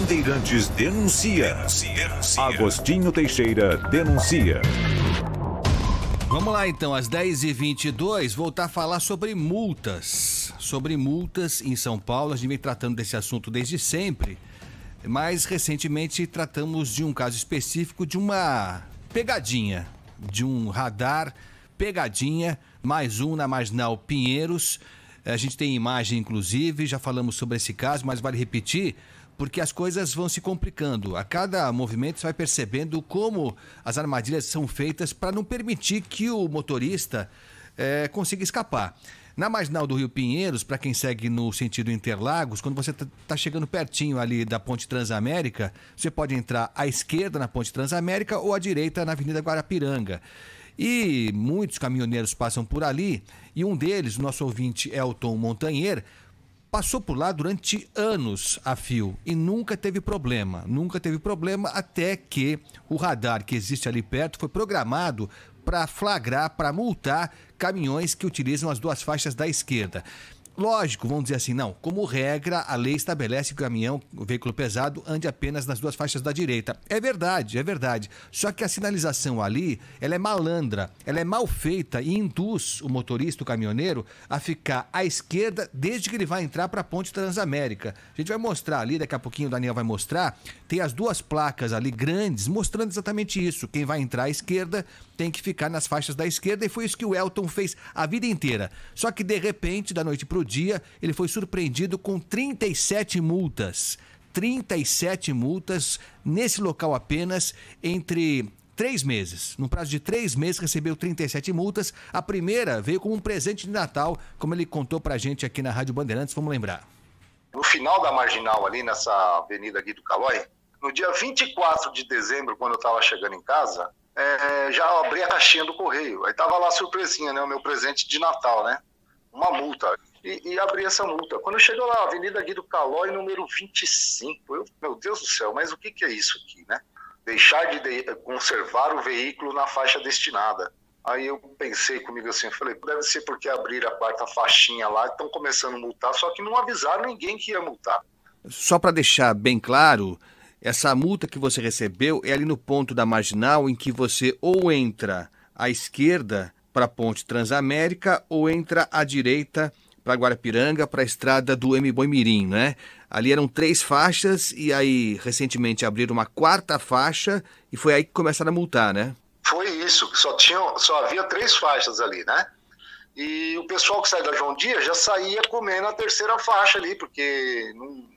Bandeirantes denuncia. Agostinho Teixeira denuncia. Vamos lá então, às 10h22, voltar a falar sobre multas. Sobre multas em São Paulo. A gente vem tratando desse assunto desde sempre, mas recentemente tratamos de um caso específico de uma pegadinha, de um radar pegadinha, mais um na Marginal Pinheiros. A gente tem imagem, inclusive, já falamos sobre esse caso, mas vale repetir, porque as coisas vão se complicando. A cada movimento você vai percebendo como as armadilhas são feitas para não permitir que o motorista consiga escapar. Na Marginal do Rio Pinheiros, para quem segue no sentido Interlagos, quando você está chegando pertinho ali da Ponte Transamérica, você pode entrar à esquerda na Ponte Transamérica ou à direita na Avenida Guarapiranga. E muitos caminhoneiros passam por ali, e um deles, o nosso ouvinte Elton Montanher, passou por lá durante anos a fio e nunca teve problema. Nunca teve problema até que o radar que existe ali perto foi programado para flagrar, para multar caminhões que utilizam as duas faixas da esquerda. Lógico, vamos dizer assim, não, como regra, a lei estabelece que o caminhão, o veículo pesado, ande apenas nas duas faixas da direita. É verdade, é verdade. Só que a sinalização ali, ela é malandra, ela é mal feita e induz o motorista, o caminhoneiro, a ficar à esquerda desde que ele vai entrar para a Ponte Transamérica. A gente vai mostrar ali, daqui a pouquinho o Daniel vai mostrar, tem as duas placas ali grandes mostrando exatamente isso. Quem vai entrar à esquerda tem que ficar nas faixas da esquerda e foi isso que o Elton fez a vida inteira. Só que de repente, da noite pro dia, ele foi surpreendido com 37 multas. 37 multas nesse local apenas entre 3 meses. No prazo de 3 meses recebeu 37 multas. A primeira veio como um presente de Natal, como ele contou pra gente aqui na Rádio Bandeirantes, vamos lembrar. No final da Marginal ali, nessa avenida Guido Calói, no dia 24 de dezembro, quando eu estava chegando em casa, já abri a caixinha do correio. Aí tava lá a surpresinha, né? O meu presente de Natal, né? Uma multa. E abri essa multa. Quando chegou lá, Avenida Guido Calói, número 25, meu Deus do céu, mas o que é isso aqui, né? Deixar de conservar o veículo na faixa destinada. Aí eu pensei comigo assim, falei, deve ser porque abriram a quarta faixinha lá e estão começando a multar, só que não avisaram ninguém que ia multar. Só para deixar bem claro, essa multa que você recebeu é ali no ponto da Marginal em que você ou entra à esquerda para a Ponte Transamérica ou entra à direita para Guarapiranga, para a estrada do M-Boimirim, né? Ali eram 3 faixas e aí recentemente abriram uma 4ª faixa e foi aí que começaram a multar, né? Foi isso, só havia 3 faixas ali, né? E o pessoal que sai da João Dias já saía comendo a 3ª faixa ali, porque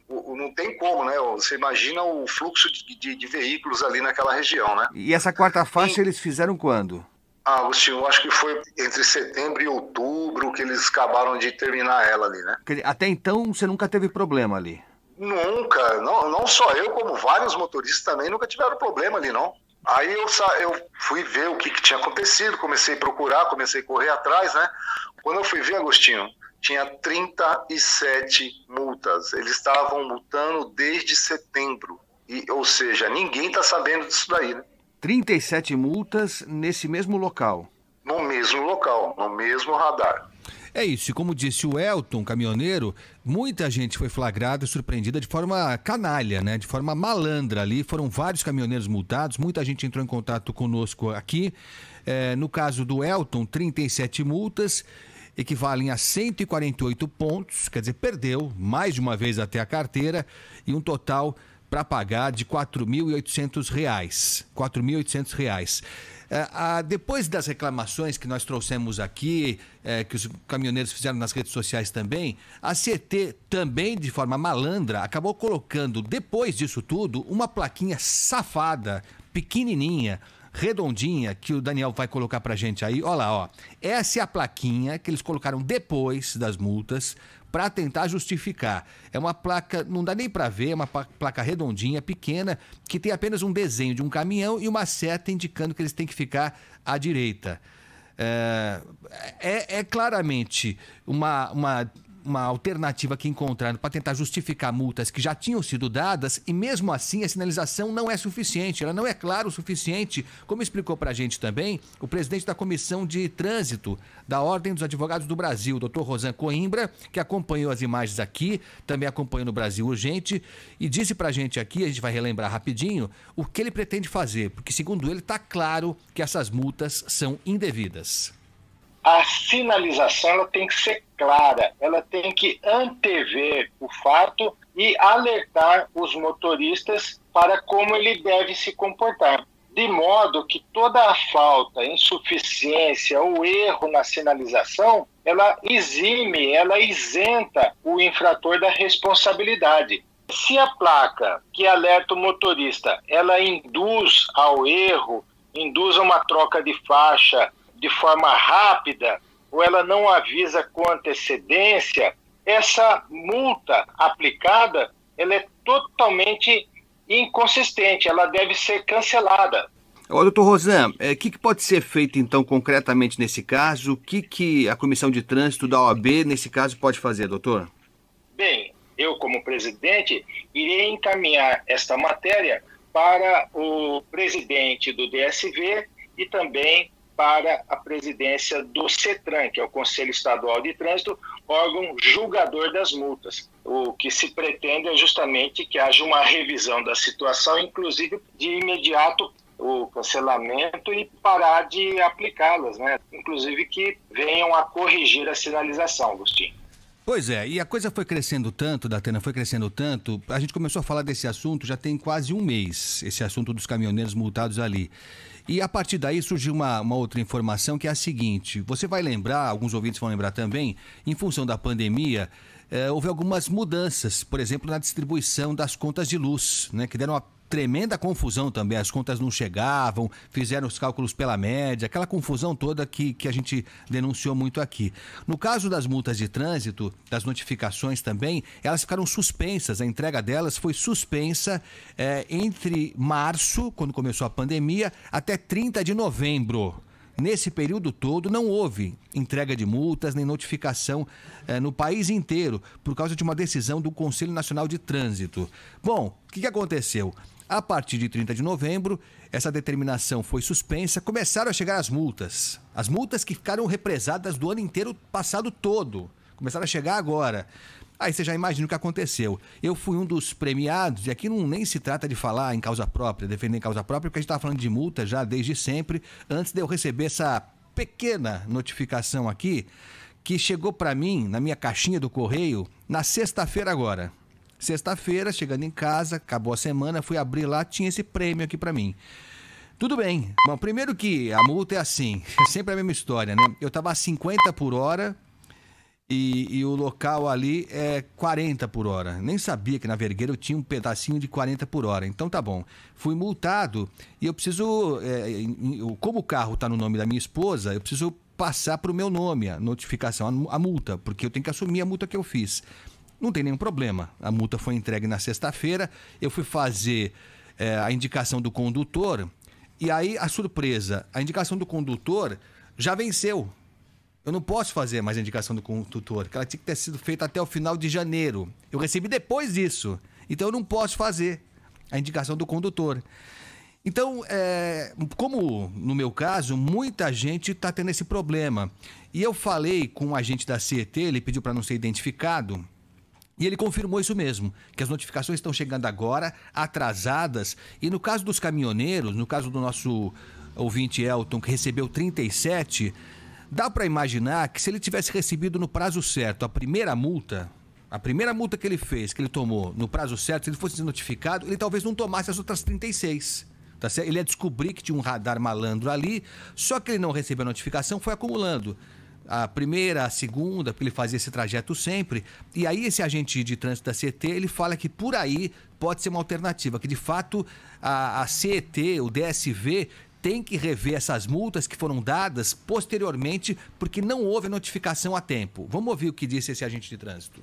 não tem como, né? Você imagina o fluxo de veículos ali naquela região, né? E essa 4ª faixa eles fizeram quando? Agostinho, acho que foi entre setembro e outubro que eles acabaram de terminar ela ali, né? Até então você nunca teve problema ali? Nunca, não só eu, como vários motoristas também nunca tiveram problema ali, não. Aí eu fui ver o que tinha acontecido, comecei a procurar, comecei a correr atrás, né? Quando eu fui ver, Agostinho, tinha 37 multas. Eles estavam multando desde setembro. Ou seja, ninguém está sabendo disso daí, né? 37 multas nesse mesmo local? No mesmo local, no mesmo radar. É isso, e como disse o Elton, caminhoneiro, muita gente foi flagrada e surpreendida de forma canalha, né? De forma malandra ali. Foram vários caminhoneiros multados, muita gente entrou em contato conosco aqui. No caso do Elton, 37 multas, equivalem a 148 pontos, quer dizer, perdeu mais de uma vez até a carteira e um total para pagar de R$ 4.800. R$ 4.800. Depois das reclamações que nós trouxemos aqui, que os caminhoneiros fizeram nas redes sociais também, a CT também, de forma malandra, acabou colocando, depois disso tudo, uma plaquinha safada, pequenininha, redondinha, que o Daniel vai colocar pra gente aí. Olha lá, ó. Essa é a plaquinha que eles colocaram depois das multas para tentar justificar. É uma placa, não dá nem para ver, é uma placa redondinha, pequena, que tem apenas um desenho de um caminhão e uma seta indicando que eles têm que ficar à direita. É claramente uma uma alternativa que encontraram para tentar justificar multas que já tinham sido dadas e mesmo assim a sinalização não é suficiente, ela não é clara o suficiente, como explicou para a gente também o presidente da Comissão de Trânsito da Ordem dos Advogados do Brasil, Dr. Rosan Coimbra, que acompanhou as imagens aqui, também acompanhou no Brasil Urgente e disse para a gente aqui, a gente vai relembrar rapidinho, o que ele pretende fazer, porque segundo ele está claro que essas multas são indevidas. A sinalização ela tem que ser clara, ela tem que antever o fato e alertar os motoristas para como ele deve se comportar. De modo que toda a falta, insuficiência ou erro na sinalização, ela exime, ela isenta o infrator da responsabilidade. Se a placa que alerta o motorista, ela induz ao erro, induz a uma troca de faixa de forma rápida, ou ela não avisa com antecedência, essa multa aplicada, ela é totalmente inconsistente, ela deve ser cancelada. Ô, doutor Rosan, o que pode ser feito, então, concretamente nesse caso? O que a Comissão de Trânsito da OAB, nesse caso, pode fazer, doutor? Bem, eu, como presidente, irei encaminhar esta matéria para o presidente do DSV e também para a presidência do CETRAN, que é o Conselho Estadual de Trânsito, órgão julgador das multas. O que se pretende é justamente que haja uma revisão da situação, inclusive de imediato o cancelamento e parar de aplicá-las, né? Inclusive que venham a corrigir a sinalização, Agostinho. Pois é, e a coisa foi crescendo tanto, Datena, foi crescendo tanto, a gente começou a falar desse assunto já tem quase um mês, esse assunto dos caminhoneiros multados ali. E a partir daí surgiu uma outra informação que é a seguinte, você vai lembrar, alguns ouvintes vão lembrar também, em função da pandemia, houve algumas mudanças, por exemplo, na distribuição das contas de luz, né, que deram uma tremenda confusão também, as contas não chegavam, fizeram os cálculos pela média, aquela confusão toda que a gente denunciou muito aqui. No caso das multas de trânsito, das notificações também, elas ficaram suspensas, a entrega delas foi suspensa entre março, quando começou a pandemia, até 30 de novembro. Nesse período todo não houve entrega de multas nem notificação no país inteiro por causa de uma decisão do Conselho Nacional de Trânsito. Bom, o que aconteceu? A partir de 30 de novembro, essa determinação foi suspensa, começaram a chegar as multas que ficaram represadas do ano inteiro passado todo, começaram a chegar agora. Aí você já imagina o que aconteceu. Eu fui um dos premiados, e aqui nem se trata de falar em causa própria, defender em causa própria, porque a gente estava falando de multa já desde sempre, antes de eu receber essa pequena notificação aqui, que chegou para mim, na minha caixinha do correio, na sexta-feira agora. Sexta-feira, chegando em casa, acabou a semana, fui abrir lá, tinha esse prêmio aqui para mim. Tudo bem. Bom, primeiro que a multa é assim, é sempre a mesma história, né? Eu estava a 50 por hora... E o local ali é 40 por hora. Nem sabia que na Vergueira eu tinha um pedacinho de 40 por hora. Então tá bom. Fui multado e eu preciso, como o carro está no nome da minha esposa, eu preciso passar para o meu nome a notificação, a multa, porque eu tenho que assumir a multa que eu fiz. Não tem nenhum problema. A multa foi entregue na sexta-feira, eu fui fazer a indicação do condutor e aí a surpresa, a indicação do condutor já venceu. Eu não posso fazer mais a indicação do condutor, que ela tinha que ter sido feita até o final de janeiro. Eu recebi depois disso, então eu não posso fazer a indicação do condutor. Então, como no meu caso, muita gente está tendo esse problema. E eu falei com um agente da CET, ele pediu para não ser identificado, e ele confirmou isso mesmo, que as notificações estão chegando agora, atrasadas, e no caso dos caminhoneiros, no caso do nosso ouvinte Elton, que recebeu 37... Dá para imaginar que se ele tivesse recebido no prazo certo a primeira multa que ele fez, que ele tomou no prazo certo, se ele fosse notificado, ele talvez não tomasse as outras 36. Tá certo? Ele ia descobrir que tinha um radar malandro ali, só que ele não recebeu a notificação, foi acumulando. A primeira, a segunda, porque ele fazia esse trajeto sempre. E aí esse agente de trânsito da CET, ele fala que por aí pode ser uma alternativa, que de fato a CET, o DSV... tem que rever essas multas que foram dadas posteriormente, porque não houve notificação a tempo. Vamos ouvir o que disse esse agente de trânsito.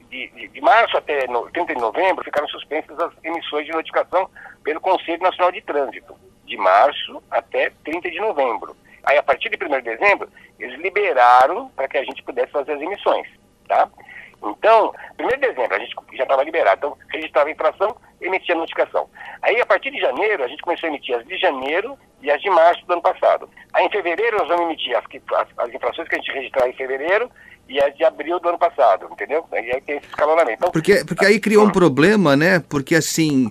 De março até 30 de novembro, ficaram suspensas as emissões de notificação pelo Conselho Nacional de Trânsito. De março até 30 de novembro. Aí, a partir de 1º de dezembro, eles liberaram para que a gente pudesse fazer as emissões. tá? Então, 1º de dezembro, a gente já estava liberado. Então, registrava a infração, emitia a notificação. Aí, a partir de janeiro, a gente começou a emitir as de janeiro e as de março do ano passado. Aí, em fevereiro, nós vamos emitir as infrações que a gente registrava em fevereiro e as de abril do ano passado, entendeu? Aí tem esse escalonamento. Então, porque aí criou um problema, né? Porque assim,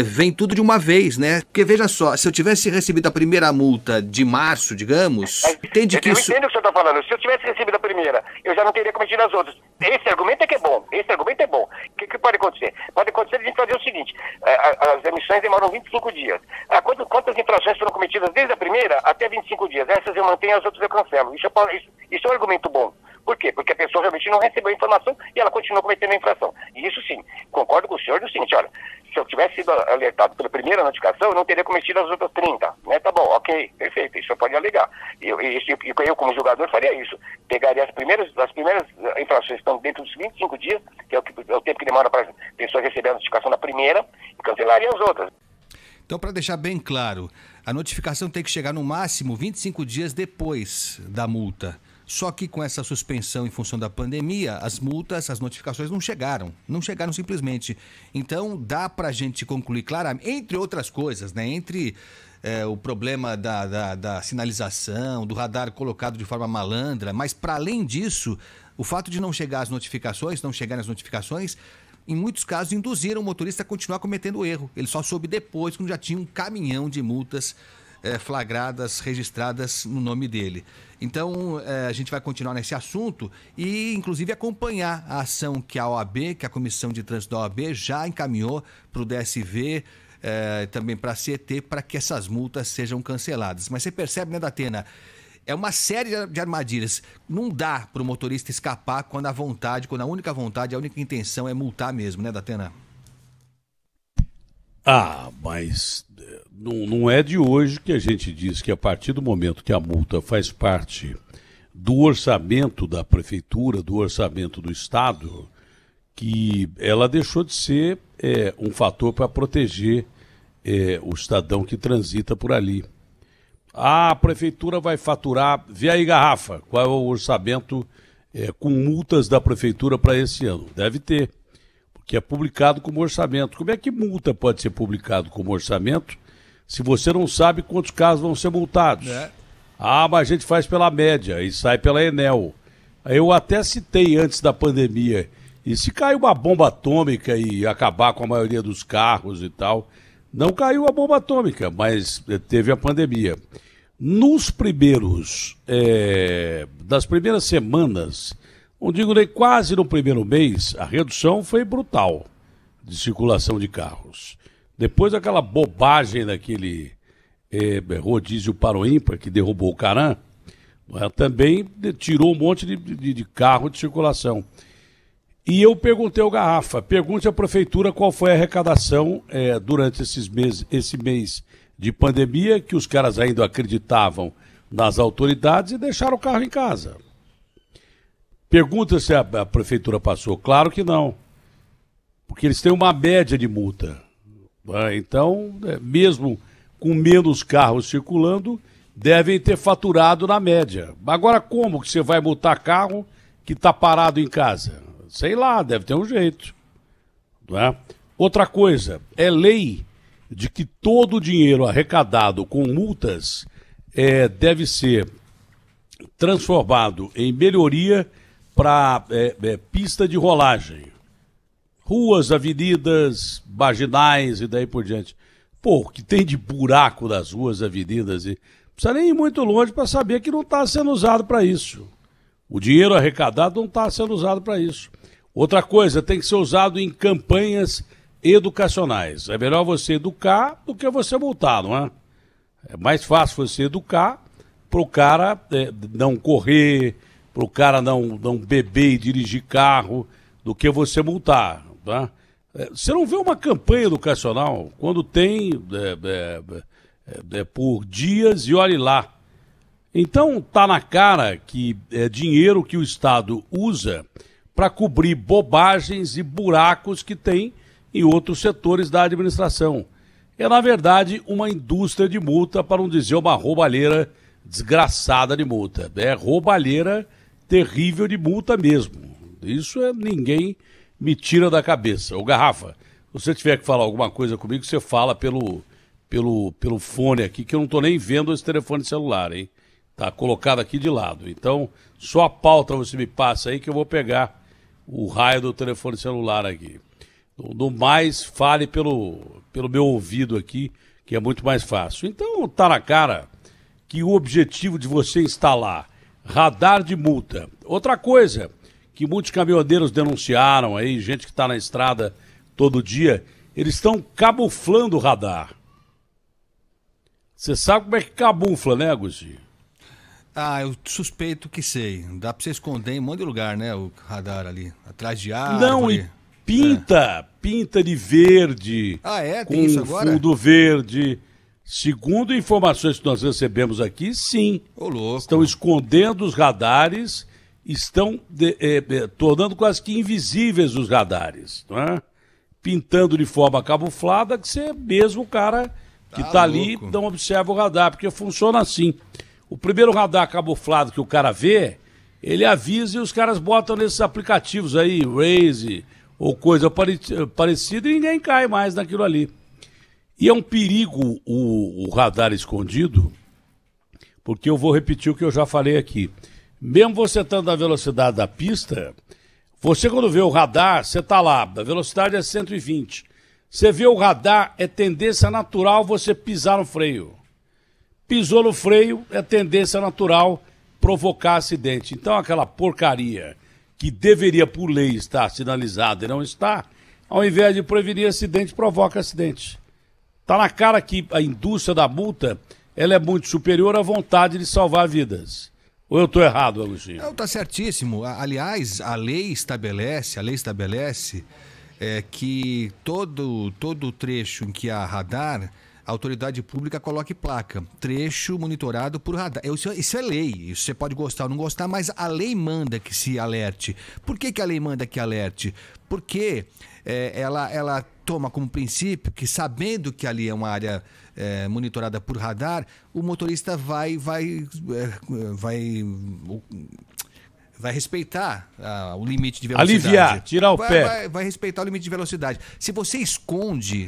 vem tudo de uma vez, né? Porque veja só, se eu tivesse recebido a primeira multa de março, digamos, entende que isso... Eu entendo o que você está falando. Se eu tivesse recebido a primeira, eu já não teria cometido as outras. Esse argumento é que é bom. Esse argumento é bom. O que pode acontecer? Pode acontecer a gente fazer o seguinte, as emissões demoram 25 dias. Quantas infrações foram cometidas desde a primeira até 25 dias? Essas eu mantenho, as outras eu cancelo. Isso é um argumento bom. Por quê? Porque a pessoa realmente não recebeu a informação e ela continua cometendo a infração. E isso sim, concordo com o senhor no seguinte, olha, se eu tivesse sido alertado pela primeira notificação, eu não teria cometido as outras 30, né? Tá bom, ok, perfeito, isso pode alegar. E eu como julgador, faria isso. Pegaria as primeiras infrações que estão dentro dos 25 dias, que é o tempo que demora para a pessoa receber a notificação da primeira, e cancelaria as outras. Então, para deixar bem claro, a notificação tem que chegar no máximo 25 dias depois da multa. Só que com essa suspensão em função da pandemia, as multas, as notificações não chegaram simplesmente. Então dá para a gente concluir claramente, entre outras coisas, né? Entre o problema da sinalização, do radar colocado de forma malandra, mas para além disso, o fato de não chegarem as notificações, em muitos casos induziram o motorista a continuar cometendo o erro. Ele só soube depois, quando já tinha um caminhão de multas flagradas, registradas no nome dele. Então, a gente vai continuar nesse assunto e, inclusive, acompanhar a ação que a OAB, que a Comissão de Trânsito da OAB já encaminhou para o DSV, também para a CET, para que essas multas sejam canceladas. Mas você percebe, né, Datena? É uma série de armadilhas. Não dá para o motorista escapar quando a única vontade, a única intenção é multar mesmo, né, Datena? Mas não é de hoje que a gente diz que a partir do momento que a multa faz parte do orçamento da prefeitura, do orçamento do Estado, que ela deixou de ser um fator para proteger o cidadão que transita por ali. A prefeitura vai faturar, vê aí, Garrafa, qual é o orçamento com multas da prefeitura para esse ano? Deve ter, porque é publicado como orçamento. Como é que multa pode ser publicado como orçamento se você não sabe quantos casos vão ser multados? Mas a gente faz pela média e sai pela Enel. Eu até citei antes da pandemia, e se cair uma bomba atômica e acabar com a maioria dos carros e tal, não caiu a bomba atômica, mas teve a pandemia. Nos primeiros, das primeiras semanas, não digo nem quase no primeiro mês, a redução foi brutal de circulação de carros. Depois daquela bobagem daquele rodízio para o ímpar que derrubou o Caran, também tirou um monte de carro de circulação. E eu perguntei ao Garrafa, pergunte à prefeitura qual foi a arrecadação durante esse mês de pandemia, que os caras ainda acreditavam nas autoridades e deixaram o carro em casa. Pergunta se a prefeitura passou. Claro que não, porque eles têm uma média de multa. Então, mesmo com menos carros circulando, devem ter faturado na média. Agora, como que você vai multar carro que está parado em casa? Sei lá, deve ter um jeito. Não é? Outra coisa, é lei de que todo o dinheiro arrecadado com multas deve ser transformado em melhoria para pista de rolagem. Ruas, avenidas, marginais e daí por diante. Pô, o que tem de buraco das ruas, avenidas, e não precisa nem ir muito longe para saber que não está sendo usado para isso. O dinheiro arrecadado não está sendo usado para isso. Outra coisa, tem que ser usado em campanhas educacionais. É melhor você educar do que você multar, não é? É mais fácil você educar para o cara não correr, para o cara não beber e dirigir carro, do que você multar, tá? Você não vê uma campanha educacional quando tem por dias e olhe lá. Então tá na cara que é dinheiro que o Estado usa para cobrir bobagens e buracos que tem em outros setores da administração. É, na verdade, uma indústria de multa, para não dizer uma roubalheira desgraçada de multa. É roubalheira terrível de multa mesmo. Isso ninguém me tira da cabeça. Ô, Garrafa, se você tiver que falar alguma coisa comigo, você fala pelo fone aqui, que eu não tô nem vendo esse telefone celular, hein? Tá colocado aqui de lado. Então, só a pauta você me passa aí que eu vou pegar o raio do telefone celular aqui. No mais, fale pelo meu ouvido aqui, que é muito mais fácil. Então, tá na cara que o objetivo de você instalar radar de multa. Outra coisa que muitos caminhoneiros denunciaram aí, gente que está na estrada todo dia, eles estão camuflando o radar. Você sabe como é que camufla, né, Agostinho? Ah, eu suspeito que sei. Dá pra você esconder em um monte de lugar, né? O radar ali, atrás de árvore. Não, e pinta de verde. Ah, é? Tem isso agora? Fundo verde. Segundo informações que nós recebemos aqui, sim. Ô, louco. Estão escondendo os radares, estão tornando quase que invisíveis os radares, não é? Pintando de forma camuflada, que você mesmo o cara que tá ali não observa o radar, porque funciona assim. O primeiro radar camuflado que o cara vê, ele avisa e os caras botam nesses aplicativos aí, Waze ou coisa parecida, e ninguém cai mais naquilo ali. E é um perigo o radar escondido, porque eu vou repetir o que eu já falei aqui. Mesmo você estando na velocidade da pista, você quando vê o radar, você está lá, a velocidade é 120. Você vê o radar, é tendência natural você pisar no freio. Pisou no freio, é tendência natural provocar acidente. Então aquela porcaria que deveria por lei estar sinalizada e não está, ao invés de prevenir acidente, provoca acidente. Está na cara que a indústria da multa ela é muito superior à vontade de salvar vidas. Ou eu estou errado, Agostinho? Não, está certíssimo. Aliás, a lei estabelece que todo trecho em que há radar, a autoridade pública coloque placa. Trecho monitorado por radar. Isso é lei. Isso você pode gostar ou não gostar, mas a lei manda que se alerte. Por que a lei manda que alerte? Porque ela toma como princípio que, sabendo que ali é uma área monitorada por radar, o motorista vai respeitar o limite de velocidade. Aliviar, tirar o pé. Vai respeitar o limite de velocidade. Se você esconde,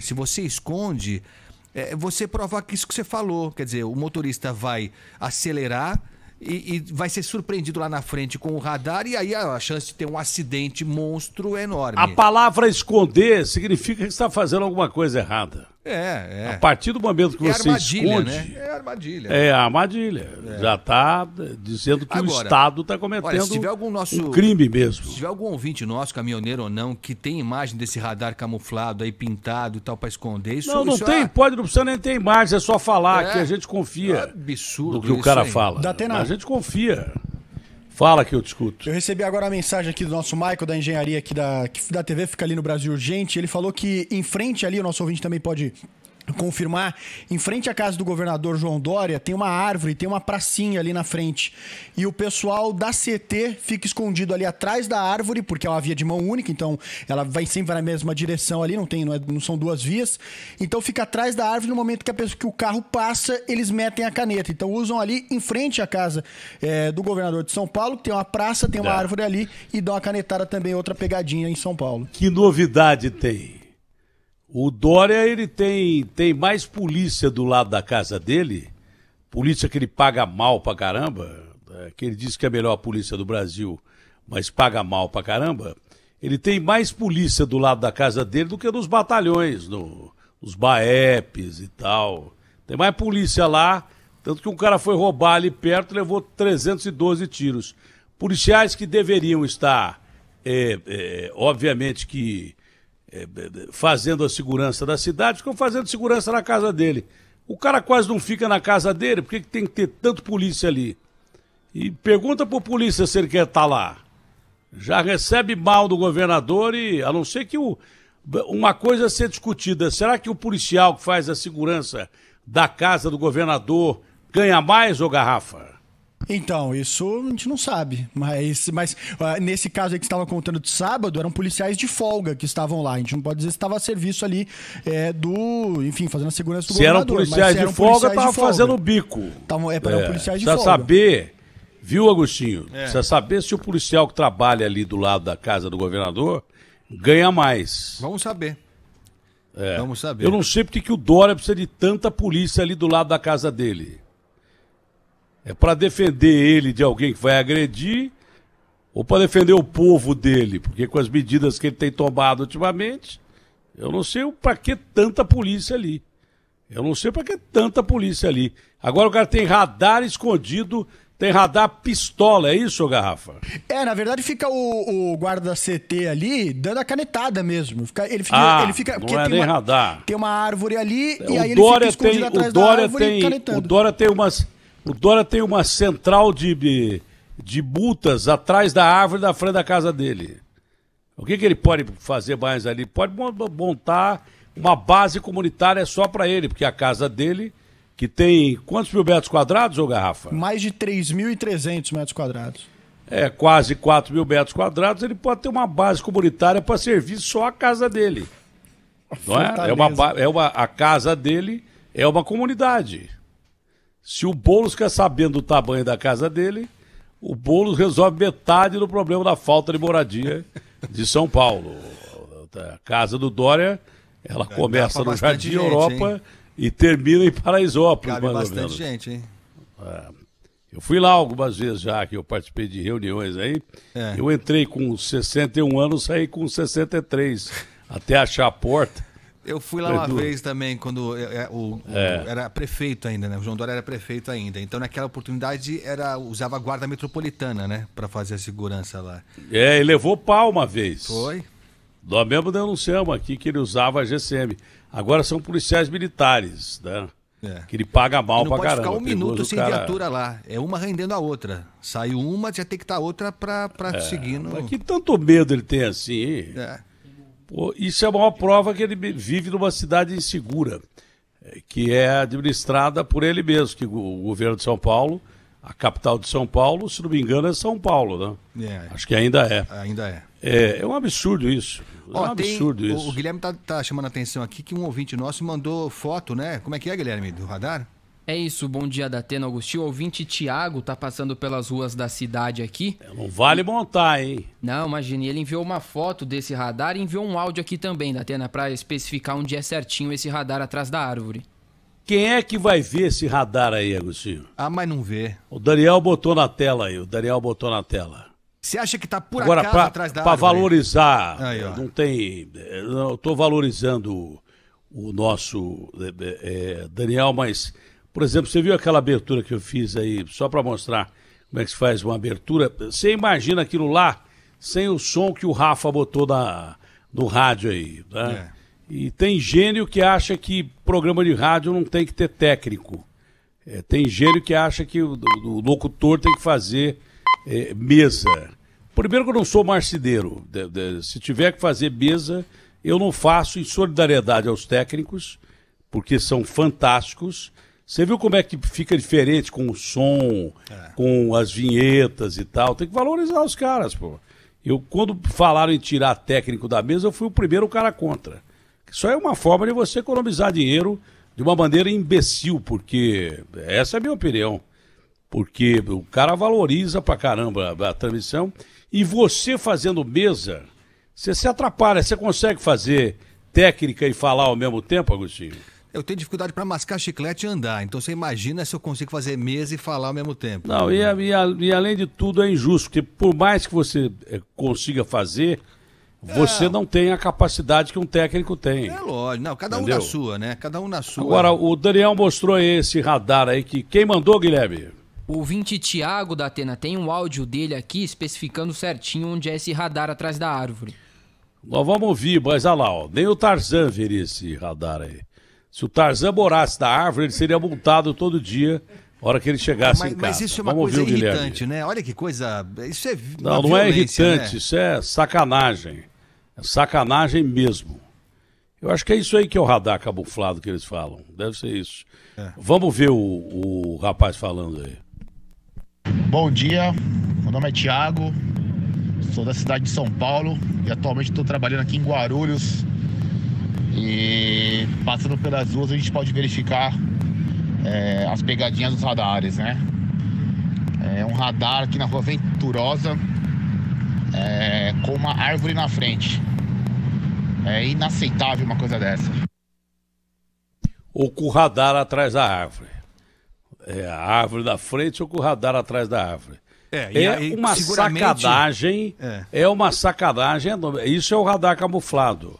você provoca isso que você falou. Quer dizer, o motorista vai acelerar e vai ser surpreendido lá na frente com o radar, e aí a chance de ter um acidente monstro é enorme. A palavra esconder significa que você está fazendo alguma coisa errada. A partir do momento que você esconde... Né? É armadilha. É armadilha. Já está dizendo que agora, o Estado está cometendo um crime mesmo. Se tiver algum ouvinte nosso, caminhoneiro ou não, que tem imagem desse radar camuflado aí, pintado e tal, para esconder isso... Não tem, não precisa nem ter imagem, é só falar que a gente confia absurdo do que o cara aí fala. A gente confia. Fala que eu te escuto. Eu recebi agora a mensagem aqui do nosso Michael, da engenharia aqui da TV, fica ali no Brasil Urgente. Ele falou que em frente ali, o nosso ouvinte também pode confirmar, em frente à casa do governador João Dória, tem uma árvore, tem uma pracinha ali na frente. E o pessoal da CT fica escondido ali atrás da árvore, porque é uma via de mão única, então ela vai sempre na mesma direção ali, não são duas vias. Então fica atrás da árvore, no momento que o carro passa, eles metem a caneta. Então usam ali em frente à casa do governador de São Paulo, que tem uma praça, tem uma árvore ali, e dão uma canetada também, outra pegadinha em São Paulo. Que novidade tem? O Dória, ele tem mais polícia do lado da casa dele, polícia que ele paga mal pra caramba, que ele diz que é a melhor polícia do Brasil, mas paga mal pra caramba. Ele tem mais polícia do lado da casa dele do que nos batalhões, nos BAEPs e tal. Tem mais polícia lá, tanto que um cara foi roubar ali perto e levou 312 tiros. Policiais que deveriam estar, obviamente que... fazendo a segurança da cidade, ficam fazendo segurança na casa dele. O cara quase não fica na casa dele, por que tem que ter tanto polícia ali? E pergunta pro polícia se ele quer estar lá. Já recebe mal do governador e, a não ser que uma coisa a ser discutida, será que o policial que faz a segurança da casa do governador ganha mais, ou Garrafa? Então, isso a gente não sabe, mas nesse caso aí que você estava contando de sábado, eram policiais de folga que estavam lá, a gente não pode dizer se estava a serviço ali fazendo a segurança do governador. Se eram policiais de folga, estavam fazendo o bico. Eram policiais de folga. Precisa saber Viu, Agostinho? Precisa saber se o policial que trabalha ali do lado da casa do governador ganha mais. Vamos saber. Vamos saber. Eu não sei porque que o Dória precisa de tanta polícia ali do lado da casa dele. É para defender ele de alguém que vai agredir ou para defender o povo dele? Porque com as medidas que ele tem tomado ultimamente, eu não sei para que tanta polícia ali. Eu não sei para que tanta polícia ali. Agora o cara tem radar escondido, tem radar pistola, é isso, Garrafa? Na verdade fica o guarda da CT ali dando a canetada mesmo. Ele fica não é nem radar. Tem uma árvore ali e o aí Dória ele fica escondido atrás da árvore e canetando. O Dória tem uma central de multas atrás da árvore da frente da casa dele. O que ele pode fazer mais ali? Pode montar uma base comunitária só para ele, porque a casa dele, que tem quantos mil metros quadrados, ô Garrafa? Mais de 3.300 metros quadrados. Quase 4 mil metros quadrados, ele pode ter uma base comunitária para servir só a casa dele. Não é? A casa dele é uma comunidade. Se o Boulos quer sabendo do tamanho da casa dele, o Boulos resolve metade do problema da falta de moradia de São Paulo. A casa do Dória, ela começa no Jardim Europa e termina em Paraisópolis. Cabe bastante gente, hein? Eu fui lá algumas vezes já, que eu participei de reuniões aí. Eu entrei com 61 anos, saí com 63, até achar a porta. Eu fui lá uma vez também, quando era prefeito ainda, né? O João Dória era prefeito ainda. Então, naquela oportunidade, usava a guarda metropolitana, né? Para fazer a segurança lá. Ele levou pau uma vez. Foi? Nós mesmo denunciamos aqui que ele usava a GCM. Agora são policiais militares, né? Que ele paga mal pra caramba. Não pode ficar um minuto sem viatura lá. É uma rendendo a outra. Saiu uma, já tem que estar outra pra seguir. Mas que tanto medo ele tem assim, hein? Pô, isso é a maior prova que ele vive numa cidade insegura, que é administrada por ele mesmo, que o governo de São Paulo, a capital de São Paulo, se não me engano, é São Paulo, né? Acho que ainda é. Ainda é. É um absurdo isso. O Guilherme tá chamando a atenção aqui que um ouvinte nosso mandou foto, né? Como é que é, Guilherme, do radar? É isso, bom dia da Atena, Agostinho. O ouvinte Tiago tá passando pelas ruas da cidade aqui. Não vale montar, hein? Não, imagine, ele enviou uma foto desse radar e enviou um áudio aqui também da Atena pra especificar onde é certinho esse radar atrás da árvore. Quem é que vai ver esse radar aí, Agostinho? Mas não vê. O Daniel botou na tela aí, Você acha que tá por agora, acaso atrás da árvore? Pra valorizar, aí, não tem... Eu tô valorizando o nosso Daniel, mas... Por exemplo, você viu aquela abertura que eu fiz aí, só para mostrar como é que se faz uma abertura? Você imagina aquilo lá sem o som que o Rafa botou no rádio aí, né? E tem gênio que acha que programa de rádio não tem que ter técnico. Tem gênio que acha que o locutor tem que fazer mesa. Primeiro que eu não sou marceneiro. Se tiver que fazer mesa, eu não faço, em solidariedade aos técnicos, porque são fantásticos. Você viu como é que fica diferente com o som, com as vinhetas e tal? Tem que valorizar os caras, pô. Quando falaram em tirar técnico da mesa, eu fui o primeiro cara contra. Isso é uma forma de você economizar dinheiro de uma maneira imbecil, porque essa é a minha opinião. Porque o cara valoriza pra caramba a transmissão e você fazendo mesa, você se atrapalha. Você consegue fazer técnica e falar ao mesmo tempo, Agostinho? Eu tenho dificuldade para mascar chiclete e andar, então você imagina se eu consigo fazer mesa e falar ao mesmo tempo. Não, e além de tudo é injusto, porque por mais que você consiga fazer, você não tem a capacidade que um técnico tem. É lógico, não, cada um na sua, né? Cada um na sua. Agora, o Daniel mostrou esse radar aí, que quem mandou, Guilherme? O ouvinte Tiago da Atena tem um áudio dele aqui especificando certinho onde é esse radar atrás da árvore. Nós vamos ouvir, mas olha lá, nem o Tarzan veria esse radar aí. Se o Tarzan morasse na árvore, ele seria multado todo dia, na hora que ele chegasse em casa. Mas isso é uma coisa irritante, né? Olha que coisa... Isso é não é irritante, né? Isso é sacanagem. É sacanagem mesmo. Eu acho que é isso aí que é o radar camuflado que eles falam. Deve ser isso. Vamos ver o rapaz falando aí. Bom dia, meu nome é Thiago, sou da cidade de São Paulo e atualmente estou trabalhando aqui em Guarulhos. E passando pelas ruas a gente pode verificar as pegadinhas dos radares, né? um radar aqui na Rua Venturosa, com uma árvore na frente. É inaceitável uma coisa dessa. Ou com o radar atrás da árvore. A árvore da frente ou com o radar atrás da árvore. Uma sacanagem. É uma sacanagem. Isso é o radar camuflado.